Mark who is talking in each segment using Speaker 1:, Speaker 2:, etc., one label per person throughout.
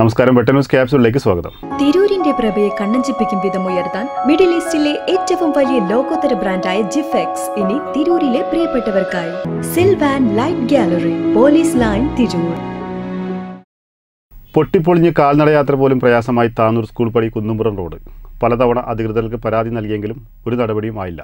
Speaker 1: നമസ്കാരം, വെട്ടൻ ന്യൂസ് ക്യാപ്സൂളിലേക്ക് സ്വാഗതം.
Speaker 2: തിരൂരിന്റെ പ്രഭയെ കണ്ണഞ്ചിപ്പിക്കും വിധം ഉയർത്താൻ മിഡിൽ ഈസ്റ്റിലെ ഏറ്റവും വലിയ ലോകോത്തര ബ്രാൻഡായ ജിഫെക്സ് ഇനി തിരൂരിലെ പ്രിയപ്പെട്ടവർക്കായി. Sylvan Light Gallery, police line, Tirur.
Speaker 1: പൊട്ടിപ്പൊളിഞ്ഞ് കാൽനടയാത്ര പോലും പ്രയാസമായി താനൂർ സ്കൂൾ പടി കുന്നുംപുറം റോഡ്. പലതവണ അധികൃതർക്ക് പരാതി നൽകിയെങ്കിലും ഒരു നടപടിയും ആയില്ല.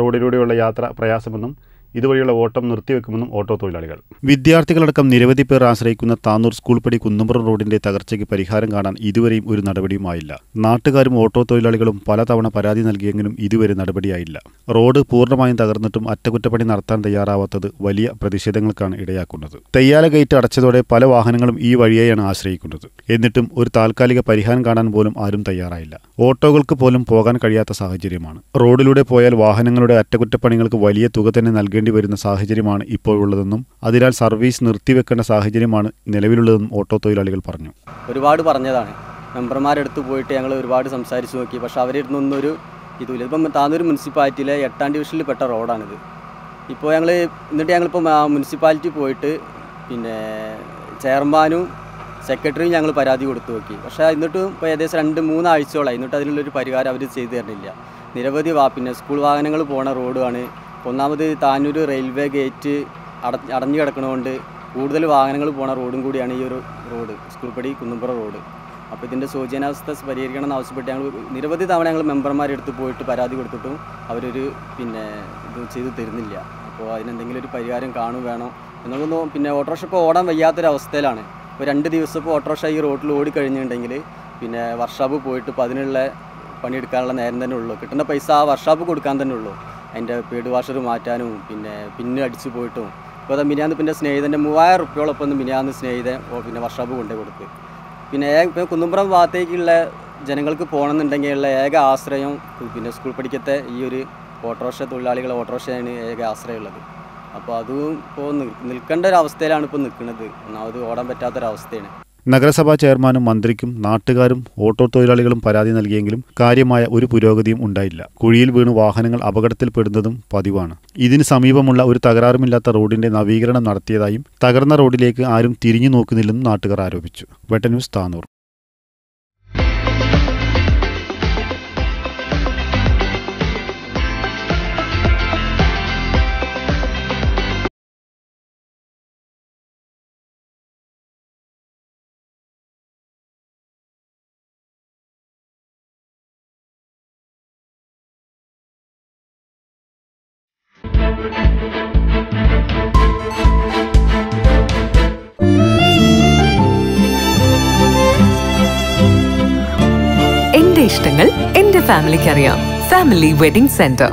Speaker 1: റോഡിലൂടെയുള്ള യാത്ര പ്രയാസമെന്നും ഇതുവഴിയുള്ള ഓട്ടം നിർത്തിവെക്കുമെന്നും ഓട്ടോ തൊഴിലാളികൾ. വിദ്യാർത്ഥികളടക്കം നിരവധി പേർ ആശ്രയിക്കുന്ന താനൂർ സ്കൂൾ പടി കുന്നുംപുറം റോഡിന്റെ തകർച്ചയ്ക്ക് പരിഹാരം കാണാൻ ഇതുവരെയും ഒരു നടപടിയുമായില്ല. നാട്ടുകാരും ഓട്ടോ തൊഴിലാളികളും പലതവണ പരാതി നൽകിയെങ്കിലും ഇതുവരെ നടപടിയായില്ല. റോഡ് പൂർണ്ണമായും തകർന്നിട്ടും അറ്റകുറ്റപ്പണി നടത്താൻ തയ്യാറാവാത്തത് വലിയ പ്രതിഷേധങ്ങൾക്കാണ് ഇടയാക്കുന്നത്. തെയ്യാല ഗേറ്റ് അടച്ചതോടെ പല വാഹനങ്ങളും ഈ വഴിയെയാണ് ആശ്രയിക്കുന്നത്. എന്നിട്ടും ഒരു താൽക്കാലിക പരിഹാരം കാണാൻ പോലും ആരും തയ്യാറായില്ല. ഓട്ടോകൾക്ക് പോലും പോകാൻ കഴിയാത്ത സാഹചര്യമാണ്. റോഡിലൂടെ പോയാൽ വാഹനങ്ങളുടെ അറ്റകുറ്റപ്പണികൾക്ക് വലിയ തുക തന്നെ നൽകേണ്ടി വരുന്ന സാഹചര്യമാണ് ഇപ്പോഴുള്ളതെന്നും അതിനാൽ സർവീസ് നിർത്തിവെക്കേണ്ട സാഹചര്യമാണ് നിലവിലുള്ളതെന്നും ഓട്ടോ തൊഴിലാളികൾ പറഞ്ഞു.
Speaker 3: ഒരുപാട് പറഞ്ഞതാണ്, മെമ്പർമാരെടുത്ത് പോയിട്ട് ഞങ്ങൾ ഒരുപാട് സംസാരിച്ച് നോക്കി. പക്ഷേ അവരിരുന്നൊന്നും ഒരു ഇതുമില്ല. ഇപ്പം താനൂർ മുനിസിപ്പാലിറ്റിയിലെ 8ാം ഡിവിഷനിൽ പെട്ട റോഡാണിത്. ഇപ്പോൾ ഞങ്ങളിപ്പോൾ മുനിസിപ്പാലിറ്റി പോയിട്ട് പിന്നെ ചെയർമാനും സെക്രട്ടറിയും ഞങ്ങൾ പരാതി കൊടുത്തു നോക്കി. പക്ഷേ എന്നിട്ടും ഇപ്പോൾ ഏകദേശം 2-3 ആഴ്ചയോളായി. എന്നിട്ട് അതിനുള്ളൊരു പരിഹാരം അവർ ചെയ്തു തരുന്നില്ല. നിരവധി പിന്നെ സ്കൂൾ വാഹനങ്ങൾ പോണ റോഡുമാണ്. ഒന്നാമത് താനൂർ റെയിൽവേ ഗേറ്റ് അടഞ്ഞു കിടക്കണതുകൊണ്ട് കൂടുതൽ വാഹനങ്ങൾ പോണ റോഡും കൂടിയാണ് ഈ ഒരു റോഡ്, സ്കൂൾ പടി കുന്നുംപുറം റോഡ്. അപ്പോൾ ഇതിൻ്റെ ശോചനാവസ്ഥ പരിഹരിക്കണം എന്ന് ആവശ്യപ്പെട്ട് ഞങ്ങൾ നിരവധി തവണ ഞങ്ങൾ മെമ്പർമാരെടുത്ത് പോയിട്ട് പരാതി കൊടുത്തിട്ടും അവരൊരു ഇത് ചെയ്തു തരുന്നില്ല. അപ്പോൾ അതിനെന്തെങ്കിലും ഒരു പരിഹാരം വേണോ എന്നൊന്നും. പിന്നെ ഓട്ടോറിക്ഷ ഇപ്പോൾ ഓടാൻ വയ്യാത്തൊരവസ്ഥയിലാണ്. ഇപ്പോൾ 2 ദിവസം ഇപ്പോൾ ഓട്ടോറിക്ഷ ഈ റോഡിൽ ഓടിക്കഴിഞ്ഞിട്ടുണ്ടെങ്കിൽ പിന്നെ വർക്ക്ഷോപ്പ് പോയിട്ട് ഇപ്പോൾ അതിനുള്ള പണിയെടുക്കാനുള്ള നേരം തന്നെ ഉള്ളൂ. കിട്ടുന്ന പൈസ ആ വർക്ക്ഷോപ്പ് കൊടുക്കാൻ തന്നെ ഉള്ളൂ. അതിൻ്റെ പീഡ് വാഷർ മാറ്റാനും പിന്നെ അടിച്ചു പോയിട്ടും. ഇപ്പോൾ അത് മിനിയാന്ന് പിന്നെ സ്നേഹിതൻ്റെ 3000 റുപ്യോളൊപ്പം ഒന്ന് മിനിയാന്ന് പിന്നെ വർക്ക്ഷോപ്പ് കൊണ്ടേ കൊടുത്ത്. പിന്നെ ഇപ്പോൾ കുന്നുംപുറം ഭാഗത്തേക്കുള്ള ജനങ്ങൾക്ക് പോകണമെന്നുണ്ടെങ്കിലുള്ള ഏക ആശ്രയം പിന്നെ സ്കൂൾ പഠിക്കത്തെ ഈ ഒരു ഓട്ടോറിക്ഷ തൊഴിലാളികളെ ഓട്ടോറിക്ഷയാണ് ഏക ആശ്രയമുള്ളത്. അപ്പോൾ അതും ഇപ്പോൾ നിൽക്കേണ്ട ഒരവസ്ഥയിലാണ് ഇപ്പോൾ നിൽക്കുന്നത്. ഒന്നാമത് ഓടാൻ പറ്റാത്തൊരവസ്ഥയാണ്.
Speaker 1: നഗരസഭാ ചെയർമാനും മന്ത്രിക്കും നാട്ടുകാരും ഓട്ടോ തൊഴിലാളികളും പരാതി നൽകിയെങ്കിലും കാര്യമായ ഒരു പുരോഗതിയും ഉണ്ടായില്ല. കുഴിയിൽ വീണ് വാഹനങ്ങൾ അപകടത്തിൽപ്പെടുന്നതും പതിവാണ്. ഇതിന് സമീപമുള്ള ഒരു തകരാറുമില്ലാത്ത റോഡിന്റെ നവീകരണം നടത്തിയതായും തകർന്ന റോഡിലേക്ക് ആരും തിരിഞ്ഞു നോക്കുന്നില്ലെന്നും നാട്ടുകാർ ആരോപിച്ചു. വെട്ടൻ ന്യൂസ്, താനൂർ.
Speaker 4: എന്റെ ഇഷ്ടങ്ങൾ എന്റെ ഫാമിലിക്ക് അറിയാം. Family wedding centre.